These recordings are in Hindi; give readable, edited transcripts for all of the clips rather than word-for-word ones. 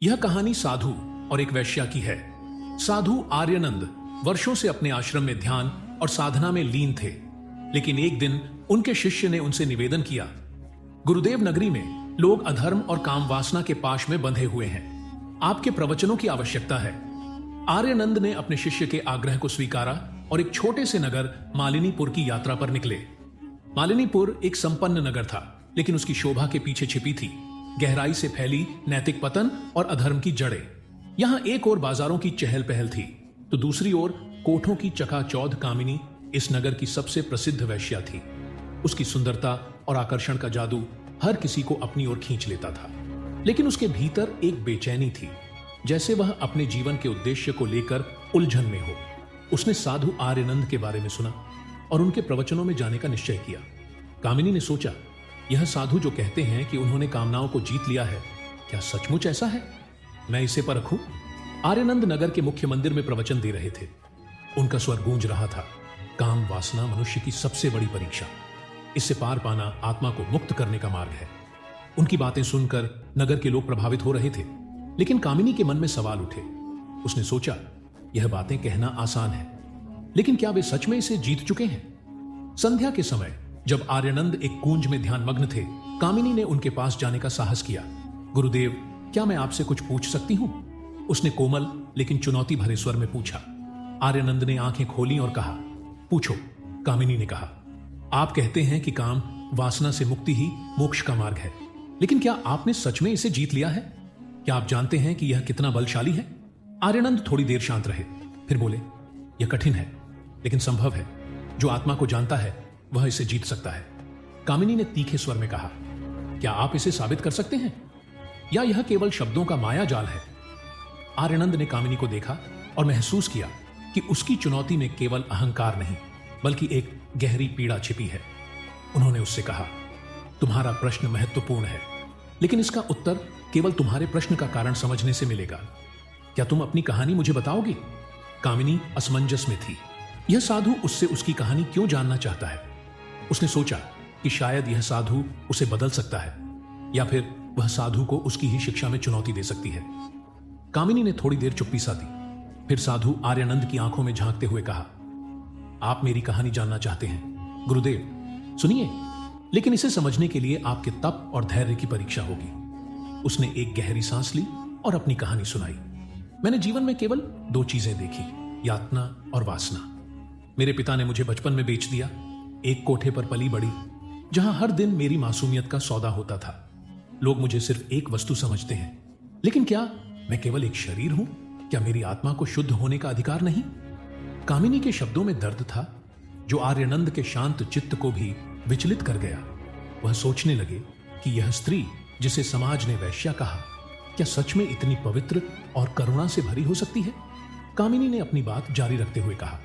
यह कहानी साधु और एक वैश्या की है। साधु आर्यनंद वर्षों से अपने आश्रम में ध्यान और साधना में लीन थे, लेकिन एक दिन उनके शिष्य ने उनसे निवेदन किया, गुरुदेव, नगरी में लोग अधर्म और काम वासना के पाश में बंधे हुए हैं, आपके प्रवचनों की आवश्यकता है। आर्यनंद ने अपने शिष्य के आग्रह को स्वीकारा और एक छोटे से नगर मालिनीपुर की यात्रा पर निकले। मालिनीपुर एक संपन्न नगर था, लेकिन उसकी शोभा के पीछे छिपी थी गहराई से फैली नैतिक पतन और अधर्म की जड़ें। यहां एक ओर बाजारों की चहल पहल थी, तो दूसरी ओर कोठों की चकाचौंध कामिनी इस नगर की सबसे प्रसिद्ध वैश्या थी। उसकी सुंदरता और आकर्षण का जादू हर किसी को अपनी ओर खींच लेता था, लेकिन उसके भीतर एक बेचैनी थी, जैसे वह अपने जीवन के उद्देश्य को लेकर उलझन में हो। उसने साधु आर्यनंद के बारे में सुना और उनके प्रवचनों में जाने का निश्चय किया। कामिनी ने सोचा, यह साधु जो कहते हैं कि उन्होंने कामनाओं को जीत लिया है, क्या सचमुच ऐसा है? मैं इसे परखूं। आर्यनंद नगर के मुख्य मंदिर में प्रवचन दे रहे थे। उनका स्वर गूंज रहा था, काम वासना मनुष्य की सबसे बड़ी परीक्षा, इससे पार पाना आत्मा को मुक्त करने का मार्ग है। उनकी बातें सुनकर नगर के लोग प्रभावित हो रहे थे, लेकिन कामिनी के मन में सवाल उठे। उसने सोचा, यह बातें कहना आसान है, लेकिन क्या वे सच में इसे जीत चुके हैं? संध्या के समय जब आर्यनंद एक कुंज में ध्यान मग्न थे, कामिनी ने उनके पास जाने का साहस किया। गुरुदेव, क्या मैं आपसे कुछ पूछ सकती हूं? उसने कोमल लेकिन चुनौती भरे स्वर में पूछा। आर्यनंद ने आंखें खोली और कहा, पूछो। कामिनी ने कहा, आप कहते हैं कि काम वासना से मुक्ति ही मोक्ष का मार्ग है, लेकिन क्या आपने सच में इसे जीत लिया है? क्या आप जानते हैं कि यह कितना बलशाली है? आर्यनंद थोड़ी देर शांत रहे, फिर बोले, यह कठिन है, लेकिन संभव है। जो आत्मा को जानता है वह इसे जीत सकता है। कामिनी ने तीखे स्वर में कहा, क्या आप इसे साबित कर सकते हैं, या यह केवल शब्दों का माया जाल है? आर्यनंद ने कामिनी को देखा और महसूस किया कि उसकी चुनौती में केवल अहंकार नहीं, बल्कि एक गहरी पीड़ा छिपी है। उन्होंने उससे कहा, तुम्हारा प्रश्न महत्वपूर्ण है, लेकिन इसका उत्तर केवल तुम्हारे प्रश्न का कारण समझने से मिलेगा। क्या तुम अपनी कहानी मुझे बताओगी? कामिनी असमंजस में थी। यह साधु उससे उसकी कहानी क्यों जानना चाहता है? उसने सोचा कि शायद यह साधु उसे बदल सकता है, या फिर वह साधु को उसकी ही शिक्षा में चुनौती दे सकती है। कामिनी ने थोड़ी देर चुप्पी सा दी, फिर साधु आर्यनंद की आंखों में झांकते हुए कहा, आप मेरी कहानी जानना चाहते हैं? गुरुदेव, सुनिए, लेकिन इसे समझने के लिए आपके तप और धैर्य की परीक्षा होगी। उसने एक गहरी सांस ली और अपनी कहानी सुनाई। मैंने जीवन में केवल दो चीजें देखी, यातना और वासना। मेरे पिता ने मुझे बचपन में बेच दिया, एक कोठे पर पली बड़ी, जहां हर दिन मेरी मासूमियत का सौदा होता था। लोग मुझे सिर्फ एक वस्तु समझते हैं, लेकिन क्या मैं केवल एक शरीर हूं? क्या मेरी आत्मा को शुद्ध होने का अधिकार नहीं? कामिनी के शब्दों में दर्द था, जो आर्यनंद के शांत चित्त को भी विचलित कर गया। वह सोचने लगे कि यह स्त्री जिसे समाज ने वैश्या कहा, क्या सच में इतनी पवित्र और करुणा से भरी हो सकती है? कामिनी ने अपनी बात जारी रखते हुए कहा,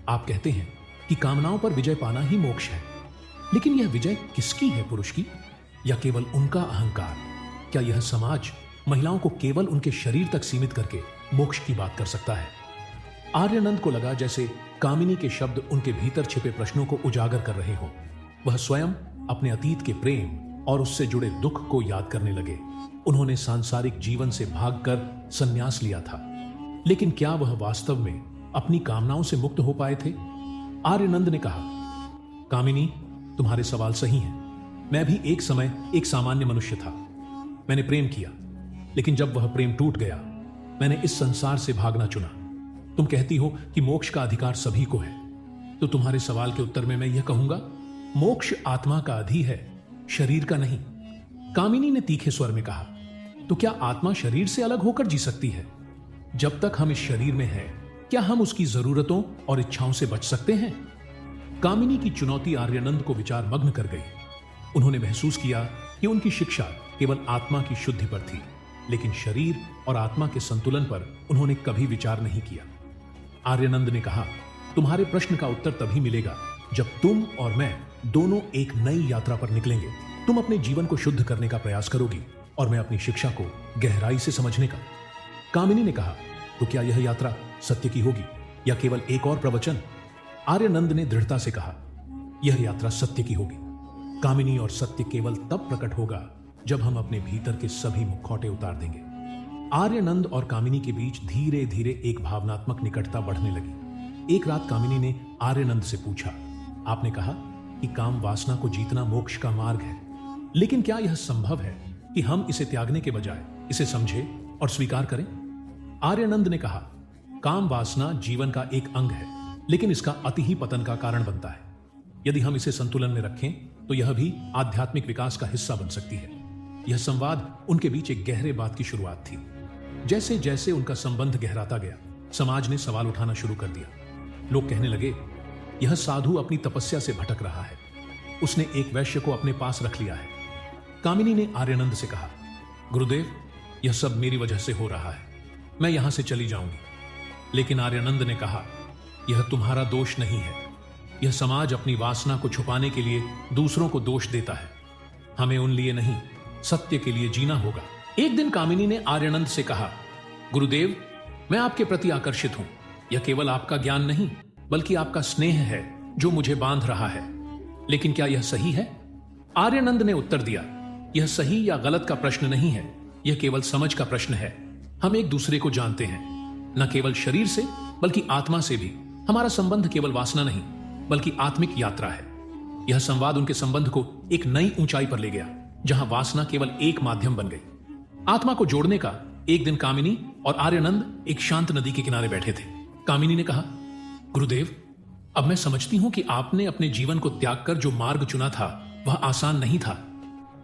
आप कहते हैं कि कामनाओं पर विजय पाना ही मोक्ष है, लेकिन यह विजय किसकी है, पुरुष की या केवल उनका अहंकार? क्या यह समाज महिलाओं को केवल उनके शरीर तक सीमित करके मोक्ष की बात कर सकता है? आर्यनंद को लगा जैसे कामिनी के शब्द उनके भीतर छिपे प्रश्नों को उजागर कर रहे हों। वह स्वयं अपने अतीत के प्रेम और उससे जुड़े दुख को याद करने लगे। उन्होंने सांसारिक जीवन से भागकर संन्यास लिया था, लेकिन क्या वह वास्तव में अपनी कामनाओं से मुक्त हो पाए थे? आर्यनंद ने कहा, कामिनी, तुम्हारे सवाल सही हैं। मैं भी एक समय एक सामान्य मनुष्य था। मैंने प्रेम किया, लेकिन जब वह प्रेम टूट गया, मैंने इस संसार से भागना चुना। तुम कहती हो कि मोक्ष का अधिकार सभी को है, तो तुम्हारे सवाल के उत्तर में मैं यह कहूंगा, मोक्ष आत्मा का अधि है, शरीर का नहीं। कामिनी ने तीखे स्वर में कहा, तो क्या आत्मा शरीर से अलग होकर जी सकती है? जब तक हम इस शरीर में हैं, क्या हम उसकी जरूरतों और इच्छाओं से बच सकते हैं? कामिनी की चुनौती आर्यनंद को विचार मग्न कर गई। उन्होंने महसूस किया कि उनकी शिक्षा केवल आत्मा की शुद्धि पर थी, लेकिन शरीर और आत्मा के संतुलन पर उन्होंने कभी विचार नहीं किया। आर्यनंद ने कहा, तुम्हारे प्रश्न का उत्तर तभी मिलेगा जब तुम और मैं दोनों एक नई यात्रा पर निकलेंगे। तुम अपने जीवन को शुद्ध करने का प्रयास करोगी और मैं अपनी शिक्षा को गहराई से समझने का। कामिनी ने कहा, तो क्या यह यात्रा सत्य की होगी या केवल एक और प्रवचन? आर्यनंद ने दृढ़ता से कहा, यह यात्रा सत्य की होगी। कामिनी और सत्य केवल तब प्रकट होगा जब हम अपने भीतर के सभी मुखौटे उतार देंगे। आर्यनंद और कामिनी के बीच धीरे धीरे एक भावनात्मक निकटता बढ़ने लगी। एक रात कामिनी ने आर्यनंद से पूछा, आपने कहा कि काम वासना को जीतना मोक्ष का मार्ग है, लेकिन क्या यह संभव है कि हम इसे त्यागने के बजाय इसे समझें और स्वीकार करें? आर्यनंद ने कहा, काम वासना जीवन का एक अंग है, लेकिन इसका अति ही पतन का कारण बनता है। यदि हम इसे संतुलन में रखें तो यह भी आध्यात्मिक विकास का हिस्सा बन सकती है। यह संवाद उनके बीच एक गहरे बात की शुरुआत थी। जैसे जैसे उनका संबंध गहराता गया, समाज ने सवाल उठाना शुरू कर दिया। लोग कहने लगे, यह साधु अपनी तपस्या से भटक रहा है, उसने एक वैश्य को अपने पास रख लिया है। कामिनी ने आर्यनंद से कहा, गुरुदेव, यह सब मेरी वजह से हो रहा है, मैं यहां से चली जाऊंगी। लेकिन आर्यनंद ने कहा, यह तुम्हारा दोष नहीं है, यह समाज अपनी वासना को छुपाने के लिए दूसरों को दोष देता है। हमें उन लिए नहीं, सत्य के लिए जीना होगा। एक दिन कामिनी ने आर्यनंद से कहा, गुरुदेव, मैं आपके प्रति आकर्षित हूं। यह केवल आपका ज्ञान नहीं, बल्कि आपका स्नेह है जो मुझे बांध रहा है। लेकिन क्या यह सही है? आर्यनंद ने उत्तर दिया, यह सही या गलत का प्रश्न नहीं है, यह केवल समझ का प्रश्न है। हम एक दूसरे को जानते हैं, न केवल शरीर से बल्कि आत्मा से भी। हमारा संबंध केवल वासना नहीं बल्कि आत्मिक यात्रा है। यह संवाद उनके संबंध को एक नई ऊंचाई पर ले गया, जहां वासना केवल एक माध्यम बन गई। आत्मा को जोड़ने का एक दिन कामिनी और आर्यनंद एक शांत नदी के किनारे बैठे थे। कामिनी ने कहा, गुरुदेव, अब मैं समझती हूं कि आपने अपने जीवन को त्याग कर जो मार्ग चुना था वह आसान नहीं था,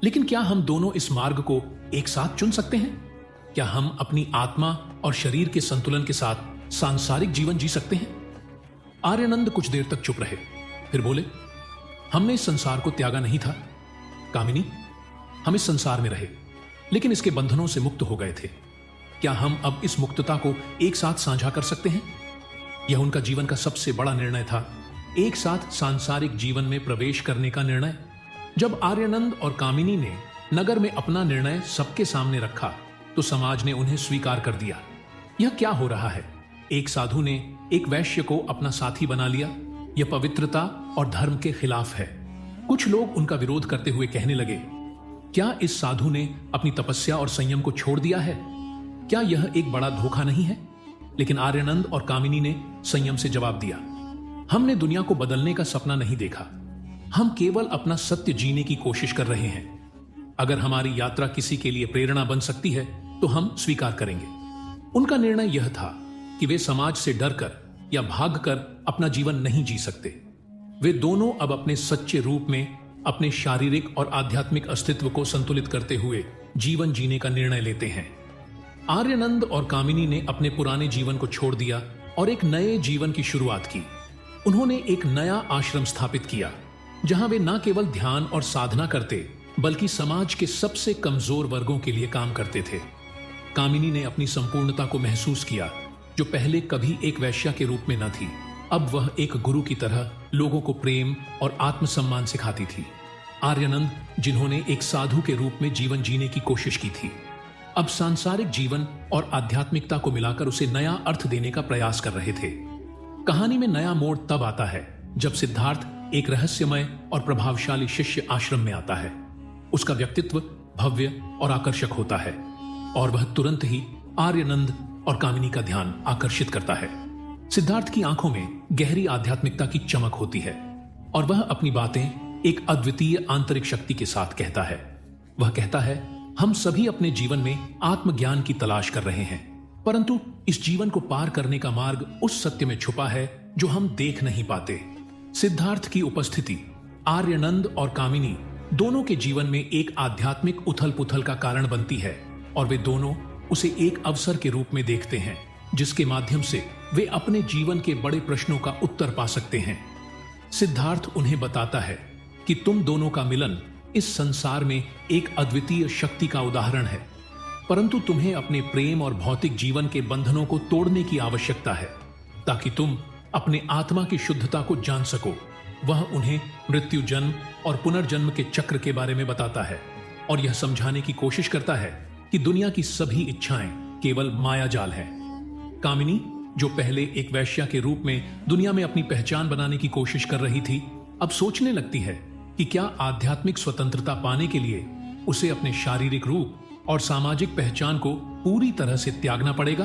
लेकिन क्या हम दोनों इस मार्ग को एक साथ चुन सकते हैं? क्या हम अपनी आत्मा और शरीर के संतुलन के साथ सांसारिक जीवन जी सकते हैं? आर्यनंद कुछ देर तक चुप रहे, फिर बोले, हमने इस संसार को त्यागा नहीं था कामिनी, हम इस संसार में रहे, लेकिन इसके बंधनों से मुक्त हो गए थे। क्या हम अब इस मुक्तता को एक साथ साझा कर सकते हैं? यह उनका जीवन का सबसे बड़ा निर्णय था, एक साथ सांसारिक जीवन में प्रवेश करने का निर्णय। जब आर्यनंद और कामिनी ने नगर में अपना निर्णय सबके सामने रखा तो समाज ने उन्हें स्वीकार कर दिया। यह क्या हो रहा है? एक साधु ने एक वैश्य को अपना साथी बना लिया। यह पवित्रता और धर्म के खिलाफ है। कुछ लोग उनका विरोध करते हुए कहने लगे, क्या इस साधु ने अपनी तपस्या और संयम को छोड़ दिया है? क्या यह एक बड़ा धोखा नहीं है? लेकिन आर्यनंद और कामिनी ने संयम से जवाब दिया, हमने दुनिया को बदलने का सपना नहीं देखा, हम केवल अपना सत्य जीने की कोशिश कर रहे हैं। अगर हमारी यात्रा किसी के लिए प्रेरणा बन सकती है तो हम स्वीकार करेंगे। उनका निर्णय यह था कि वे समाज से डरकर या भागकर अपना जीवन नहीं जी सकते। वे दोनों अब अपने सच्चे रूप में अपने शारीरिक और आध्यात्मिक अस्तित्व को संतुलित करते हुए जीवन जीने का निर्णय लेते हैं। आर्यनंद और कामिनी ने अपने पुराने जीवन को छोड़ दिया और एक नए जीवन की शुरुआत की। उन्होंने एक नया आश्रम स्थापित किया, जहां वे न केवल ध्यान और साधना करते बल्कि समाज के सबसे कमजोर वर्गों के लिए काम करते थे। कामिनी ने अपनी संपूर्णता को महसूस किया, जो पहले कभी एक वैश्या के रूप में न थी। अब वह एक गुरु की तरह लोगों को प्रेम और आत्मसम्मान सिखाती थी। आर्यनंद, जिन्होंने एक साधु के रूप में जीवन जीने की कोशिश की थी, अब सांसारिक जीवन और आध्यात्मिकता को मिलाकर उसे नया अर्थ देने का प्रयास कर रहे थे। कहानी में नया मोड़ तब आता है जब सिद्धार्थ एक रहस्यमय और प्रभावशाली शिष्य आश्रम में आता है। उसका व्यक्तित्व भव्य और आकर्षक होता है और वह तुरंत ही आर्यनंद और कामिनी का ध्यान आकर्षित करता है। सिद्धार्थ की आंखों में गहरी आध्यात्मिकता की चमक होती है और वह अपनी बातें एक अद्वितीय आंतरिक शक्ति के साथ कहता है। वह कहता है, हम सभी अपने जीवन में आत्मज्ञान की तलाश कर रहे हैं, परंतु इस जीवन को पार करने का मार्ग उस सत्य में छुपा है जो हम देख नहीं पाते। सिद्धार्थ की उपस्थिति आर्यनंद और कामिनी दोनों के जीवन में एक आध्यात्मिक उथल पुथल का कारण बनती है और वे दोनों उसे एक अवसर के रूप में देखते हैं, जिसके माध्यम से वे अपने जीवन के बड़े प्रश्नों का उत्तर पा सकते हैं। सिद्धार्थ उन्हें बताता है कि तुम दोनों का मिलन इस संसार में एक अद्वितीय शक्ति का उदाहरण है, परंतु तुम्हें अपने प्रेम और भौतिक जीवन के बंधनों को तोड़ने की आवश्यकता है ताकि तुम अपने आत्मा की शुद्धता को जान सको। वह उन्हें मृत्यु, जन्म और पुनर्जन्म के चक्र के बारे में बताता है और यह समझाने की कोशिश करता है कि दुनिया की सभी इच्छाएं केवल मायाजाल है। कामिनी, जो पहले एक वैश्या के रूप में दुनिया में अपनी पहचान बनाने की कोशिश कर रही थी, अब सोचने लगती है कि क्या आध्यात्मिक स्वतंत्रता पाने के लिए उसे अपने शारीरिक रूप और सामाजिक पहचान को पूरी तरह से त्यागना पड़ेगा?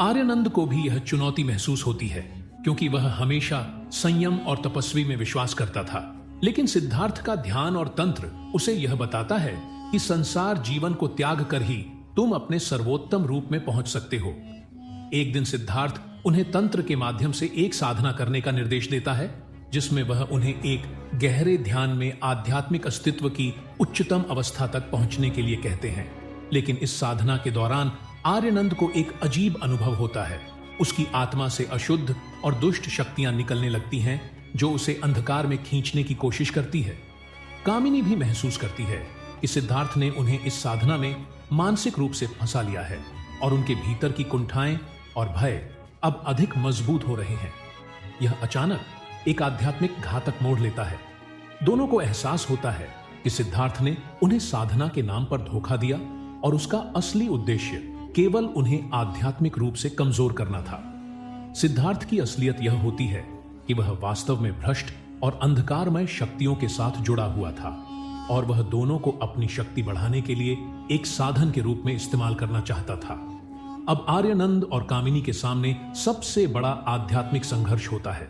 आर्यानंद को भी यह चुनौती महसूस होती है, क्योंकि वह हमेशा संयम और तपस्वी में विश्वास करता था। लेकिन सिद्धार्थ का ध्यान और तंत्र उसे यह बताता है कि संसार जीवन को त्याग कर ही तुम अपने सर्वोत्तम रूप में पहुंच सकते हो। एक दिन सिद्धार्थ उन्हें तंत्र के माध्यम से एक साधना करने का निर्देश देता है, जिसमें वह उन्हें एक गहरे ध्यान में आध्यात्मिक अस्तित्व की उच्चतम अवस्था तक पहुंचने के लिए कहते हैं। लेकिन इस साधना के दौरान आर्यानंद को एक अजीब अनुभव होता है। उसकी आत्मा से अशुद्ध और दुष्ट शक्तियां निकलने लगती हैं, जो उसे अंधकार में खींचने की कोशिश करती है। कामिनी भी महसूस करती है कि सिद्धार्थ ने उन्हें इस साधना में मानसिक रूप से फंसा लिया है और उनके भीतर की कुंठाएं और भय अब अधिक मजबूत हो रहे हैं। यह अचानक एक आध्यात्मिक घातक मोड़ लेता है। दोनों को एहसास होता है कि सिद्धार्थ ने उन्हें साधना के नाम पर धोखा दिया और उसका असली उद्देश्य केवल उन्हें आध्यात्मिक रूप से कमजोर करना था। सिद्धार्थ की असलियत यह होती है कि वह वास्तव में भ्रष्ट और अंधकारमय शक्तियों के साथ जुड़ा हुआ था और वह दोनों को अपनी शक्ति बढ़ाने के लिए एक साधन के रूप में इस्तेमाल करना चाहता था। अब आर्यानंद और कामिनी के सामने सबसे बड़ा आध्यात्मिक संघर्ष होता है।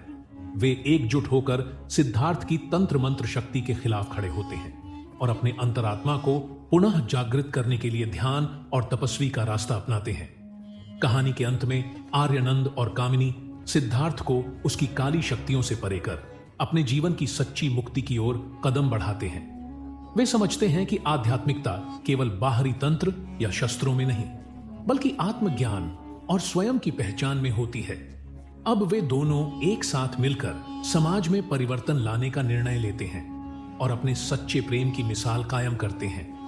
वे एकजुट होकर सिद्धार्थ की तंत्र मंत्र शक्ति के खिलाफ खड़े होते हैं और अपने अंतरात्मा को पुनः जागृत करने के लिए ध्यान और तपस्वी का रास्ता अपनाते हैं। कहानी के अंत में आर्यानंद और कामिनी सिद्धार्थ को उसकी काली शक्तियों से परे कर अपने जीवन की सच्ची मुक्ति की ओर कदम बढ़ाते हैं। वे समझते हैं कि आध्यात्मिकता केवल बाहरी तंत्र या शस्त्रों में नहीं, बल्कि आत्मज्ञान और स्वयं की पहचान में होती है। अब वे दोनों एक साथ मिलकर समाज में परिवर्तन लाने का निर्णय लेते हैं और अपने सच्चे प्रेम की मिसाल कायम करते हैं।